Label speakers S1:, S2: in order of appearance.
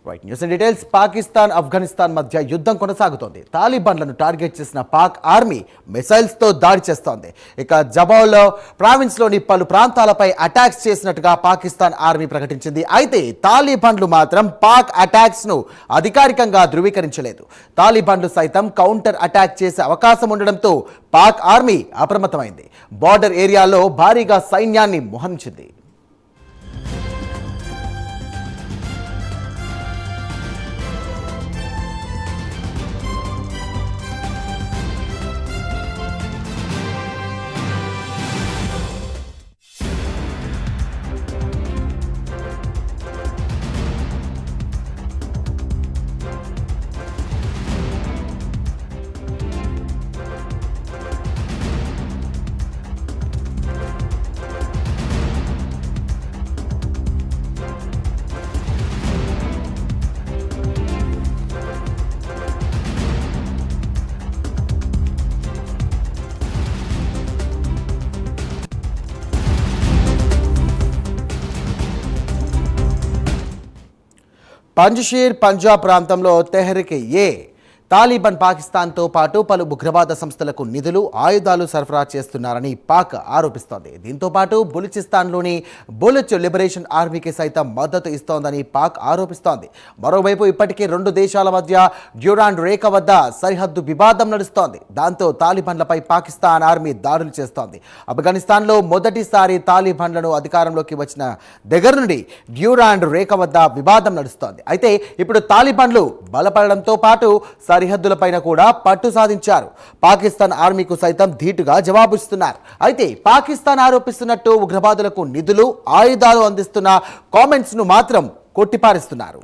S1: Right news and details. Pakistan Afghanistan మధ్య యుద్ధం కొనసాగుతోంది. తాలిబాన్లను టార్గెట్ చేసిన పాక్ ఆర్మీ మిసైల్స్తో దాడి చేస్తోంది. ఇక జబౌల్ ప్రావిన్స్లోని పలు ప్రాంతాలపై అటాక్స్ చేసినట్టుగా పాకిస్తాన్ ఆర్మీ ప్రకటించింది. అయితే తాలిబాన్లు మాత్రం పాక్ అటాక్స్ను అధికారికంగా ధృవీకరించలేదు. తాలిబాన్లు సైతం కౌంటర్ అటాక్ చేసే అవకాశం ఉండడంతో పాక్ ఆర్మీ అప్రమత్తమైంది. బార్డర్ ఏరియాలో భారీగా సైన్యాన్ని మోహరించింది. పంజషీర్ పంజాబ్ ప్రాంతంలో తెహ్రీక్-ఏ తాలిబాన్ పాకిస్తాన్తో పాటు పలు ఉగ్రవాద సంస్థలకు నిధులు, ఆయుధాలు సరఫరా చేస్తున్నారని పాక్ ఆరోపిస్తోంది. దీంతో పాటు బలూచిస్తాన్లోని బలూచ్ లిబరేషన్ ఆర్మీకి సైతం మద్దతు ఇస్తోందని పాక్ ఆరోపిస్తోంది. మరోవైపు ఇప్పటికే రెండు దేశాల మధ్య డ్యూరాండ్ రేఖ వద్ద సరిహద్దు వివాదం నడుస్తోంది. దాంతో తాలిబాన్లపై పాకిస్తాన్ ఆర్మీ దాడులు చేస్తోంది. ఆఫ్ఘనిస్తాన్లో మొదటిసారి తాలిబాన్లను అధికారంలోకి వచ్చిన దగ్గర నుండి డ్యూరాండ్ రేఖ వద్ద వివాదం నడుస్తోంది. అయితే ఇప్పుడు తాలిబాన్లు బలపడడంతో పాటు సరిహద్దులపైన కూడా పట్టు సాధించారు. పాకిస్తాన్ ఆర్మీకు సైతం ధీటుగా జవాబిస్తున్నారు. అయితే పాకిస్తాన్ ఆరోపిస్తున్నట్టు ఉగ్రవాదులకు నిధులు, ఆయుధాలు అందిస్తున్న కామెంట్స్ను మాత్రం కొట్టిపారేస్తున్నారు.